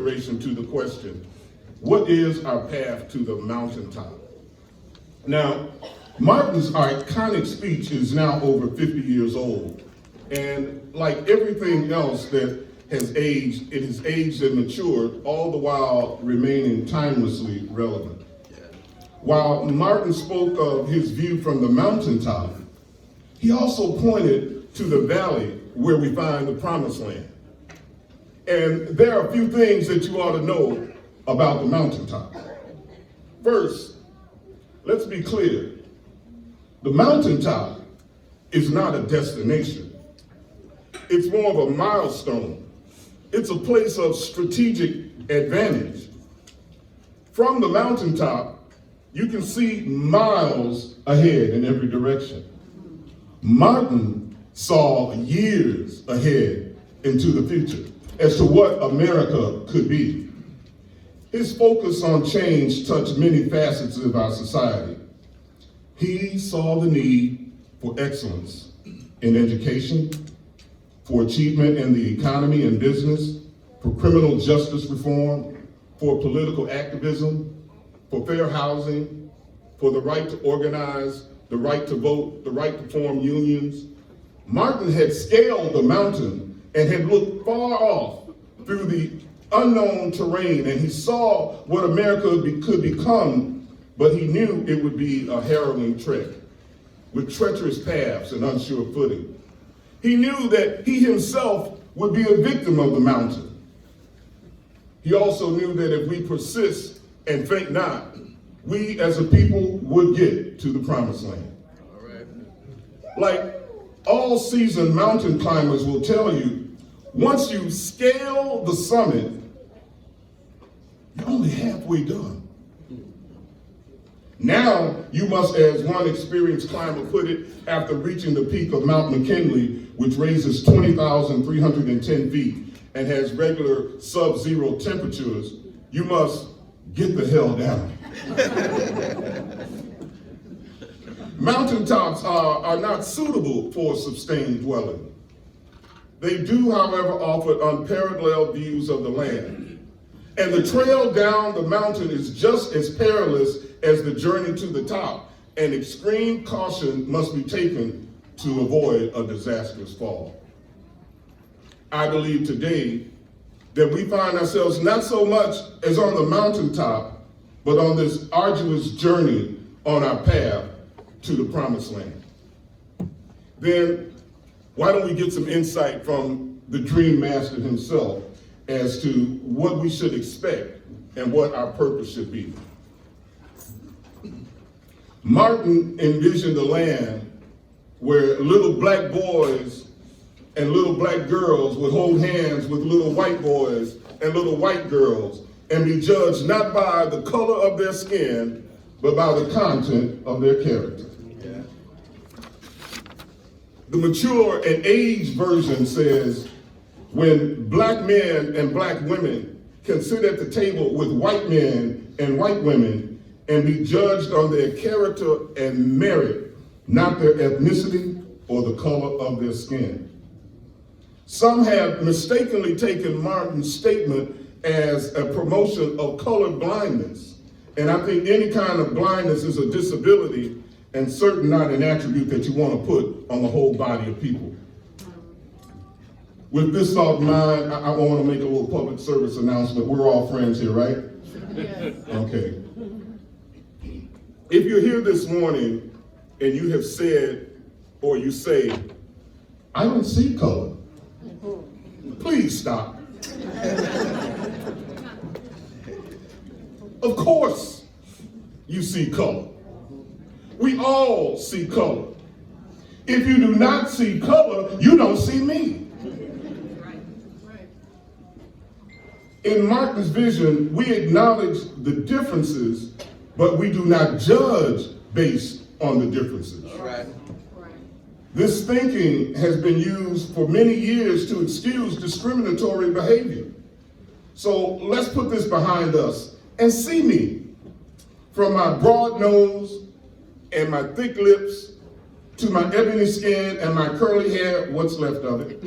To the question, what is our path to the mountaintop? Now, Martin's iconic speech is now over 50 years old, and like everything else that has aged, it has aged and matured, all the while remaining timelessly relevant. While Martin spoke of his view from the mountaintop, he also pointed to the valley where we find the promised land. And there are a few things that you ought to know about the mountaintop. First, let's be clear. The mountaintop is not a destination. It's more of a milestone. It's a place of strategic advantage. From the mountaintop, you can see miles ahead in every direction. Martin saw years ahead into the future as to what America could be. His focus on change touched many facets of our society. He saw the need for excellence in education, for achievement in the economy and business, for criminal justice reform, for political activism, for fair housing, for the right to organize, the right to vote, the right to form unions. Martin had scaled the mountain and had looked far off through the unknown terrain, and he saw what America could become, but he knew it would be a harrowing trek with treacherous paths and unsure footing. He knew that he himself would be a victim of the mountain. He also knew that if we persist and faint not, we as a people would get to the promised land. All right. Like all seasoned mountain climbers will tell you, once you scale the summit, you're only halfway done. Now you must, as one experienced climber put it, after reaching the peak of Mount McKinley, which raises 20,310 feet and has regular sub-zero temperatures, you must get the hell down. Mountaintops are not suitable for sustained dwelling. They do, however, offer unparalleled views of the land. And the trail down the mountain is just as perilous as the journey to the top, and extreme caution must be taken to avoid a disastrous fall. I believe today that we find ourselves not so much as on the mountaintop, but on this arduous journey on our path to the promised land. Then, why don't we get some insight from the dream master himself as to what we should expect and what our purpose should be. Martin envisioned a land where little black boys and little black girls would hold hands with little white boys and little white girls and be judged not by the color of their skin, but by the content of their character. Yeah. The mature and aged version says, when black men and black women can sit at the table with white men and white women and be judged on their character and merit, not their ethnicity or the color of their skin. Some have mistakenly taken Martin's statement as a promotion of color blindness. And I think any kind of blindness is a disability and certainly not an attribute that you want to put on the whole body of people. With this thought in mind, I want to make a little public service announcement. We're all friends here, right? Yes. Okay. If you're here this morning and you have said, or you say, I don't see color, please stop. Of course you see color. We all see color. If you do not see color, you don't see me. In Martin's vision, we acknowledge the differences, but we do not judge based on the differences. Right. This thinking has been used for many years to excuse discriminatory behavior. So let's put this behind us and see me. From my broad nose and my thick lips to my ebony skin and my curly hair, what's left of it.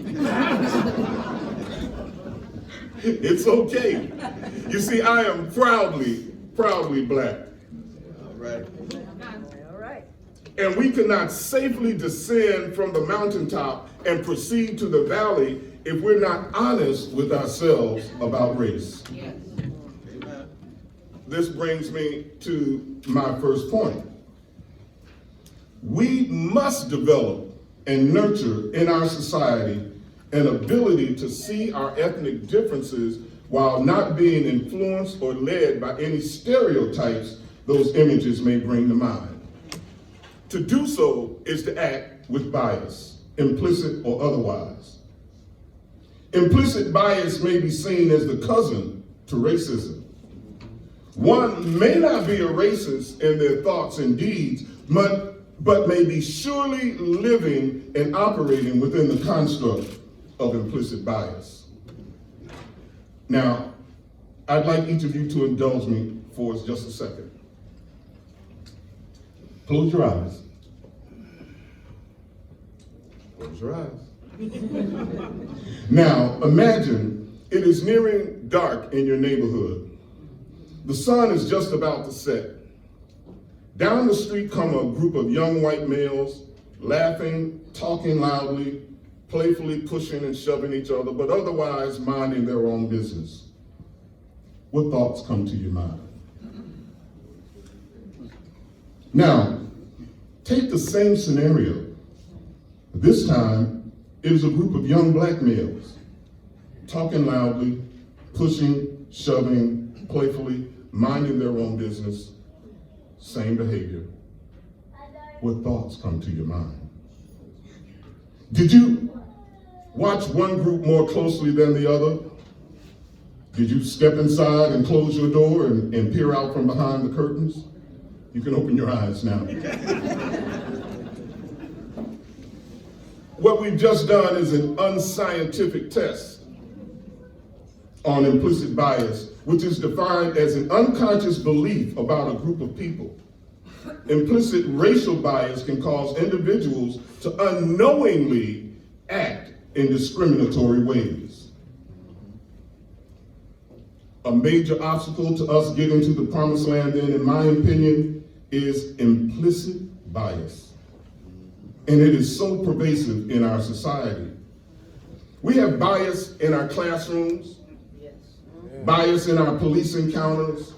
It's okay. You see, I am proudly black. All right. All right. And we cannot safely descend from the mountaintop and proceed to the valley if we're not honest with ourselves about race. Yes. Amen. This brings me to my first point. We must develop and nurture in our society an ability to see our ethnic differences while not being influenced or led by any stereotypes those images may bring to mind. To do so is to act with bias, implicit or otherwise. Implicit bias may be seen as the cousin to racism. One may not be a racist in their thoughts and deeds, but may be surely living and operating within the construct of implicit bias. Now, I'd like each of you to indulge me for just a second. Close your eyes. Close your eyes. Now, imagine it is nearing dark in your neighborhood. The sun is just about to set. Down the street come a group of young white males, laughing, talking loudly, playfully pushing and shoving each other, but otherwise minding their own business. What thoughts come to your mind? Now, take the same scenario. This time, it is a group of young black males, talking loudly, pushing, shoving, playfully, minding their own business. Same behavior. What thoughts come to your mind? Did you watch one group more closely than the other? Did you step inside and close your door and peer out from behind the curtains? You can open your eyes now. What we've just done is an unscientific test on implicit bias, which is defined as an unconscious belief about a group of people. Implicit racial bias can cause individuals to unknowingly act in discriminatory ways. A major obstacle to us getting to the promised land, then, in my opinion, is implicit bias. And it is so pervasive in our society. We have bias in our classrooms, bias in our police encounters,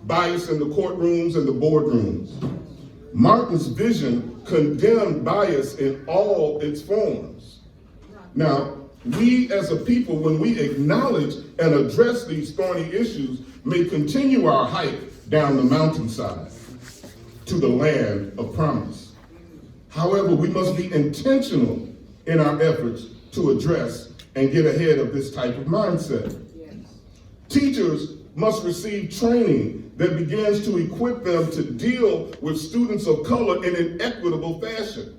bias in the courtrooms and the boardrooms. Martin's vision condemned bias in all its forms. Now, we as a people, when we acknowledge and address these thorny issues, may continue our hike down the mountainside to the land of promise. However, we must be intentional in our efforts to address and get ahead of this type of mindset. Yes. Teachers must receive training that begins to equip them to deal with students of color in an equitable fashion.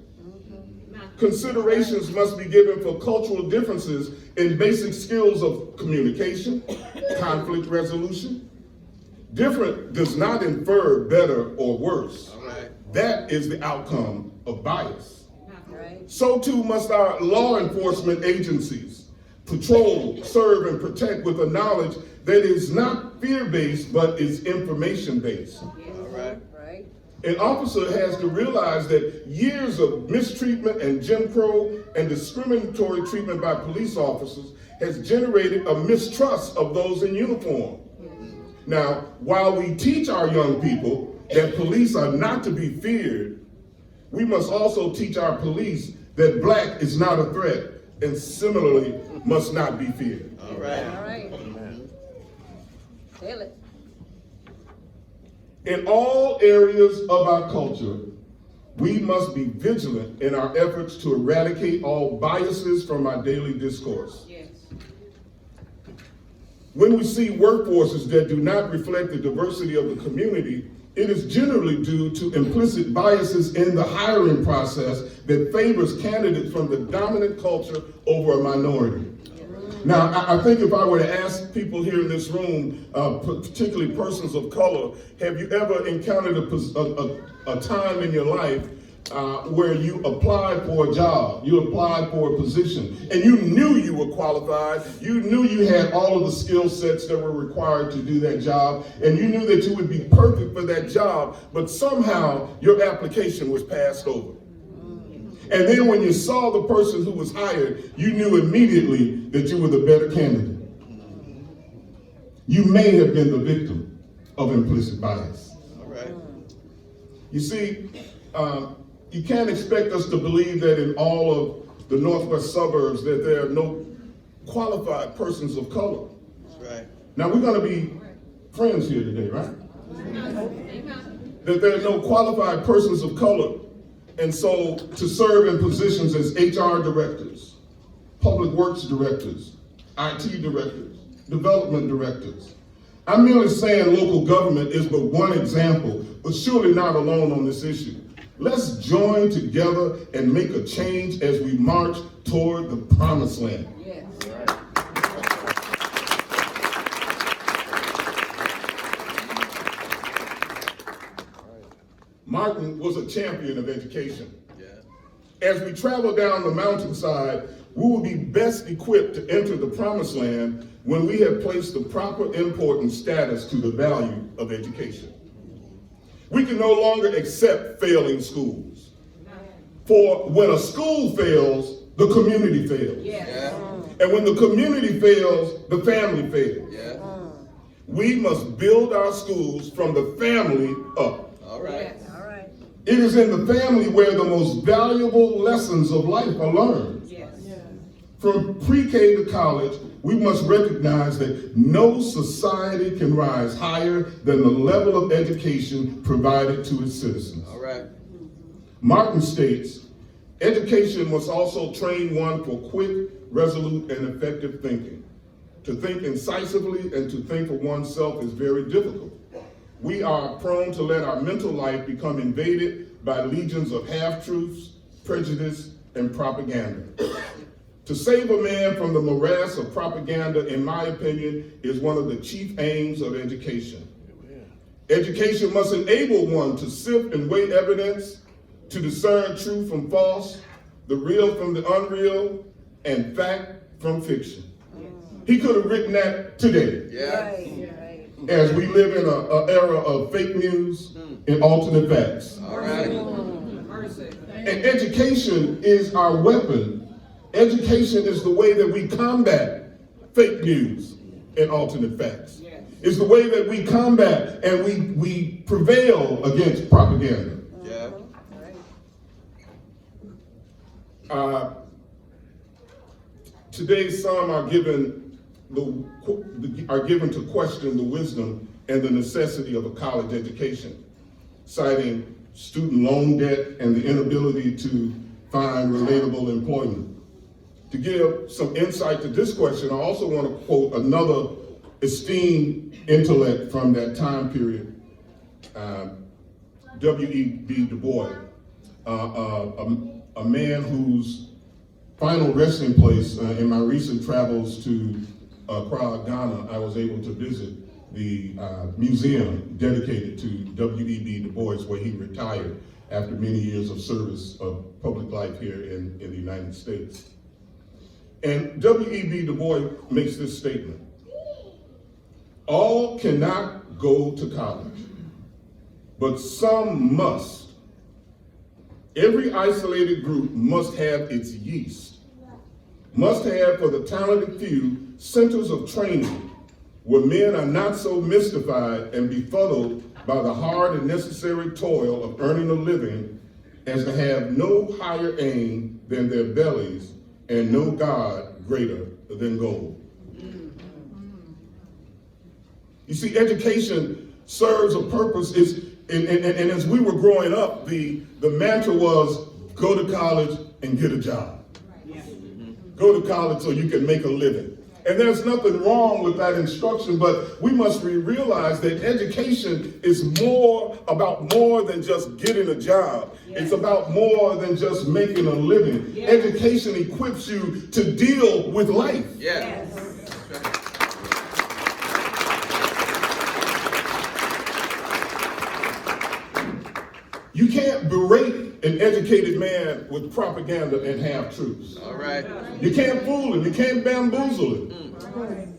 Considerations must be given for cultural differences in basic skills of communication, conflict resolution. Different does not infer better or worse. That is the outcome of bias. Right. So too must our law enforcement agencies patrol, serve, and protect with a knowledge that is not fear-based, but is information-based. Right. Right. An officer has to realize that years of mistreatment and Jim Crow and discriminatory treatment by police officers has generated a mistrust of those in uniform. Now, while we teach our young people that police are not to be feared, we must also teach our police that black is not a threat and similarly must not be feared. All right. All right. Tell it. In all areas of our culture, we must be vigilant in our efforts to eradicate all biases from our daily discourse. Yes. When we see workforces that do not reflect the diversity of the community, it is generally due to implicit biases in the hiring process that favors candidates from the dominant culture over a minority. Now, I think if I were to ask people here in this room, particularly persons of color, have you ever encountered a time in your life where you applied for a job, you applied for a position, and you knew you were qualified, you knew you had all of the skill sets that were required to do that job, and you knew that you would be perfect for that job, but somehow your application was passed over. And then when you saw the person who was hired, you knew immediately that you were the better candidate. You may have been the victim of implicit bias. All right. You see, you can't expect us to believe that in all of the northwest suburbs that there are no qualified persons of color. That's right. Now we're going to be friends here today, right? That there are no qualified persons of color. And so to serve in positions as HR directors, public works directors, IT directors, development directors. I'm merely saying local government is but one example, but surely not alone on this issue. Let's join together and make a change as we march toward the promised land. Yes. Martin was a champion of education. Yeah. As we travel down the mountainside, we will be best equipped to enter the promised land when we have placed the proper import and status to the value of education. We can no longer accept failing schools. For when a school fails, the community fails. Yes. Yeah. And when the community fails, the family fails. Yeah. We must build our schools from the family up. All right. Yes. All right. It is in the family where the most valuable lessons of life are learned. Yes. From pre-K to college, we must recognize that no society can rise higher than the level of education provided to its citizens. All right. Martin states, education must also train one for quick, resolute, and effective thinking. To think incisively and to think for oneself is very difficult. We are prone to let our mental life become invaded by legions of half-truths, prejudice, and propaganda. To save a man from the morass of propaganda, in my opinion, is one of the chief aims of education. Education must enable one to sift and weigh evidence, to discern truth from false, the real from the unreal, and fact from fiction. He could have written that today, Yeah. Right. as we live in an era of fake news and alternate facts. All right. And education is our weapon. Education is the way that we combat fake news and alternate facts. It's the way that we combat and we prevail against propaganda. Yeah. Today, some are given to question the wisdom and the necessity of a college education, citing student loan debt and the inability to find relatable employment. To give some insight to this question, I also want to quote another esteemed intellect from that time period, W.E.B. Du Bois, a man whose final resting place in my recent travels to Accra, Ghana, I was able to visit the museum dedicated to W.E.B. Du Bois, where he retired after many years of service of public life here in the United States. And W.E.B. Du Bois makes this statement: all cannot go to college, but some must. Every isolated group must have its yeast, must have for the talented few centers of training where men are not so mystified and befuddled by the hard and necessary toil of earning a living as to have no higher aim than their bellies and no God greater than gold. You see, education serves a purpose. And as we were growing up, the mantra was go to college and get a job. Go to college so you can make a living. And there's nothing wrong with that instruction, but we must realize that education is about more than just getting a job. Yes. It's about more than just making a living. Yes. Education equips you to deal with life. Yes. You can't berate an educated man with propaganda and half-truths. All right. You can't fool him. You can't bamboozle him.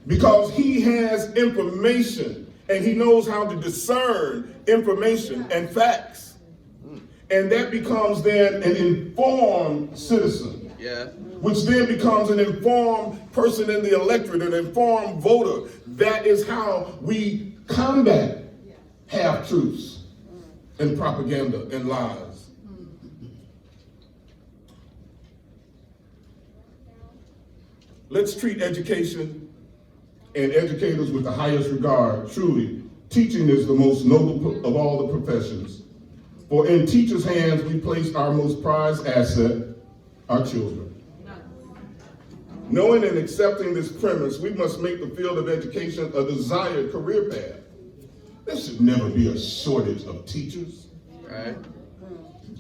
Because he has information and he knows how to discern information and facts. And that becomes then an informed citizen. Yeah. Which then becomes an informed person in the electorate, an informed voter. That is how we combat half-truths and propaganda and lies. Let's treat education and educators with the highest regard. Truly, teaching is the most noble of all the professions. For in teachers' hands we place our most prized asset, our children. Knowing and accepting this premise, we must make the field of education a desired career path. There should never be a shortage of teachers. Right.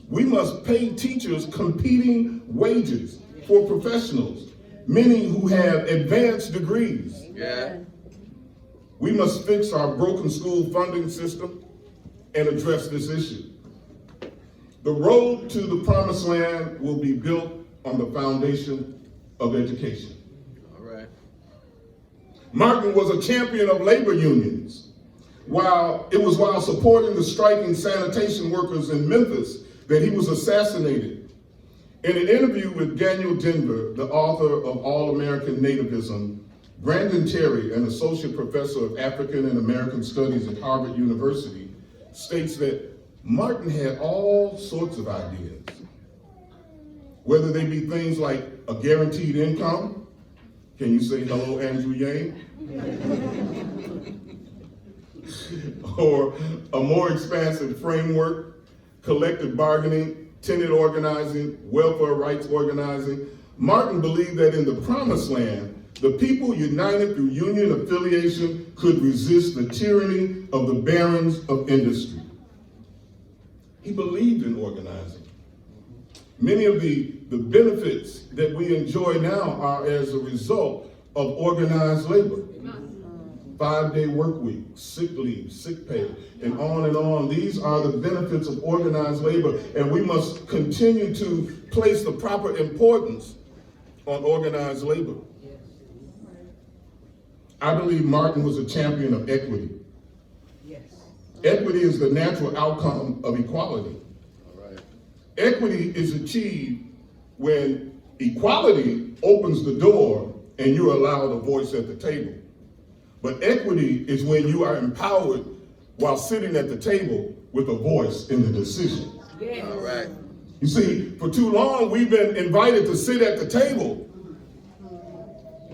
We must pay teachers competing wages for professionals, many who have advanced degrees. Yeah. We must fix our broken school funding system and address this issue. The road to the promised land will be built on the foundation of education. All right. Martin was a champion of labor unions. While supporting the striking sanitation workers in Memphis that he was assassinated. In an interview with Daniel Denver, the author of All-American Nativism, Brandon Terry, an associate professor of African and American Studies at Harvard University, states that Martin had all sorts of ideas, whether they be things like a guaranteed income. Can you say hello, Andrew Yang? Or a more expansive framework, collective bargaining, tenant organizing, welfare rights organizing. Martin believed that in the promised land, the people united through union affiliation could resist the tyranny of the barons of industry. He believed in organizing. Many of the benefits that we enjoy now are as a result of organized labor. 5-day work week, sick leave, sick pay, and on and on. These are the benefits of organized labor, and we must continue to place the proper importance on organized labor. I believe Martin was a champion of equity. Yes. Equity is the natural outcome of equality. All right. Equity is achieved when equality opens the door and you're allowed a voice at the table. But equity is when you are empowered while sitting at the table with a voice in the decision. Yes. All right. You see, for too long we've been invited to sit at the table,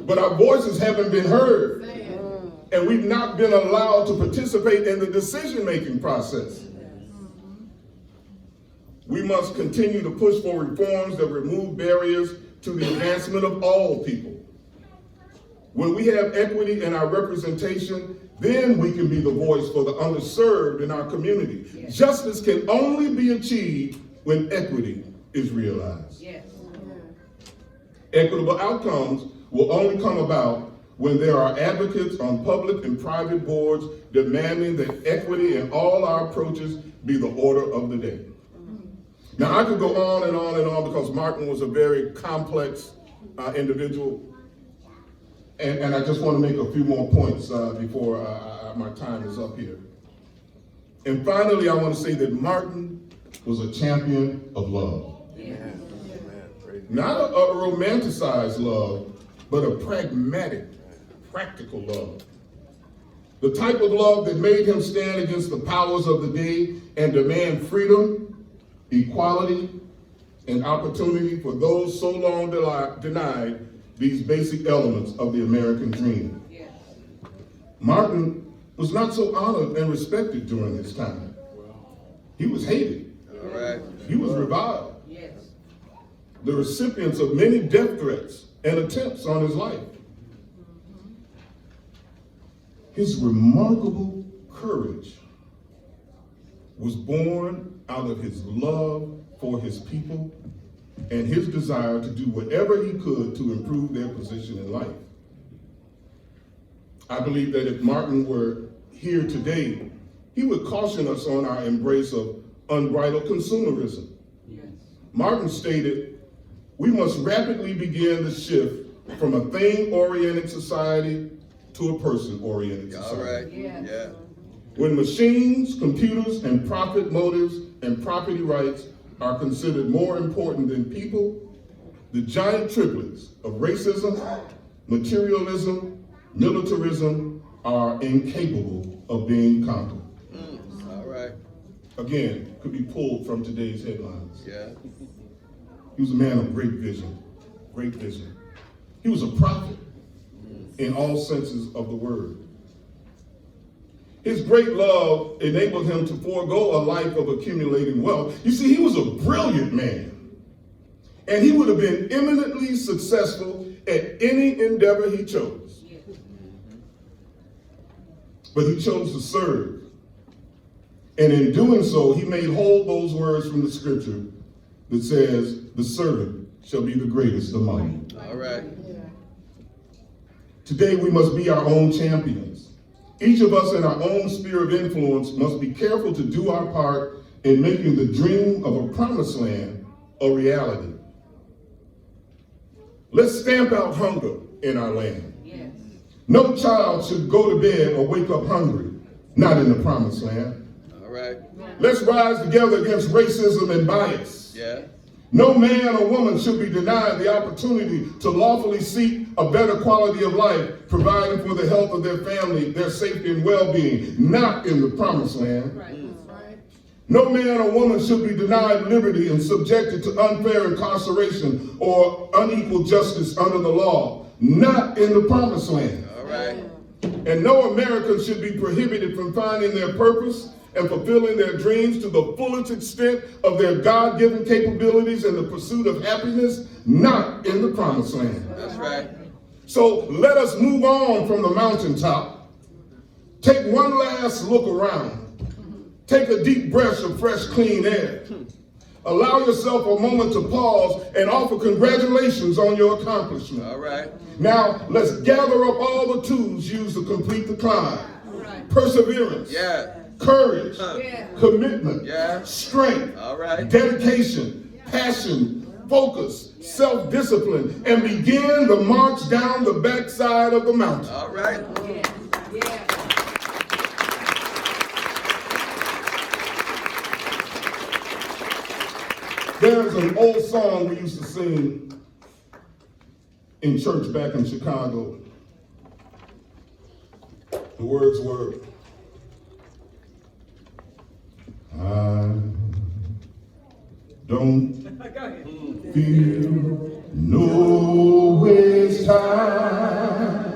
but our voices haven't been heard, and we've not been allowed to participate in the decision-making process. We must continue to push for reforms that remove barriers to the advancement of all people. When we have equity in our representation, then we can be the voice for the underserved in our community. Yes. Justice can only be achieved when equity is realized. Yes. Equitable outcomes will only come about when there are advocates on public and private boards demanding that equity in all our approaches be the order of the day. Now, I could go on and on and on because Martin was a very complex individual. And I just want to make a few more points before my time is up here. And finally, I want to say that Martin was a champion of love. Yeah. Not a romanticized love, but a pragmatic, practical love. The type of love that made him stand against the powers of the day and demand freedom, equality, and opportunity for those so long denied these basic elements of the American dream. Yes. Martin was not so honored and respected during his time. He was hated. All right. He was reviled. Yes. The recipients of many death threats and attempts on his life. His remarkable courage was born out of his love for his people and his desire to do whatever he could to improve their position in life. I believe that if Martin were here today, he would caution us on our embrace of unbridled consumerism. Martin stated, we must rapidly begin the shift from a thing-oriented society to a person-oriented All society. right. Yeah. When machines, computers, and profit motives and property rights are considered more important than people, the giant triplets of racism, materialism, militarism are incapable of being conquered. All right. Again, could be pulled from today's headlines. Yeah. He was a man of great vision, great vision. He was a prophet in all senses of the word. His great love enabled him to forego a life of accumulating wealth. You see, he was a brilliant man, and he would have been eminently successful at any endeavor he chose. But he chose to serve. And in doing so, he made whole those words from the scripture that says, the servant shall be the greatest among you. All right. Today, we must be our own champions. Each of us in our own sphere of influence must be careful to do our part in making the dream of a promised land a reality. Let's stamp out hunger in our land. Yes. No child should go to bed or wake up hungry, not in the promised land. All right. Let's rise together against racism and bias. Yeah. No man or woman should be denied the opportunity to lawfully seek a better quality of life, providing for the health of their family, their safety and well-being, not in the promised land. Right. No man or woman should be denied liberty and subjected to unfair incarceration or unequal justice under the law, not in the promised land. All right. And no American should be prohibited from finding their purpose and fulfilling their dreams to the fullest extent of their God-given capabilities in the pursuit of happiness, not in the promised land. That's right. So let us move on from the mountaintop. Take one last look around. Take a deep breath of fresh, clean air. Allow yourself a moment to pause and offer congratulations on your accomplishment. All right. Now, let's gather up all the tools used to complete the climb. Perseverance. Yeah. Courage, Yeah. commitment, Yeah. strength, All right. dedication, passion, focus, self-discipline, and begin the march down the backside of the mountain. All right. Yeah. There's an old song we used to sing in church back in Chicago. The words were, I don't feel no waste time.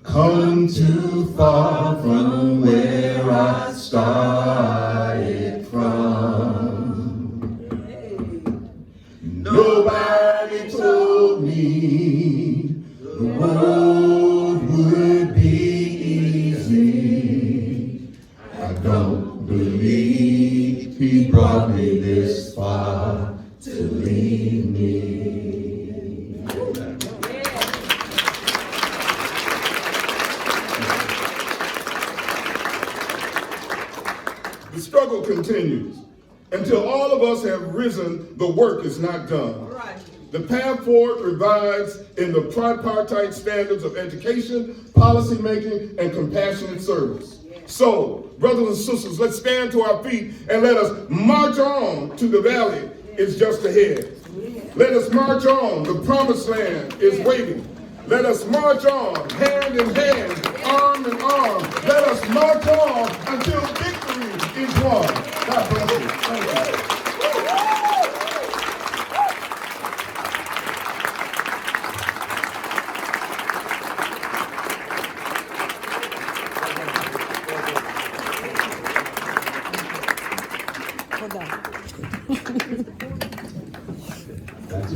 Come too far from where I started from. Nobody told me the road would be easy. I don't believe he brought me this far to leave me. The struggle continues. Until all of us have risen, the work is not done. The path forward resides in the tripartite standards of education, policy making, and compassionate service. So, brothers and sisters, let's stand to our feet and let us march on to the valley. It's just ahead. Let us march on. The promised land is waiting. Let us march on, hand in hand, arm in arm. Let us march on until victory is won. God bless you. Thank you. Hold on.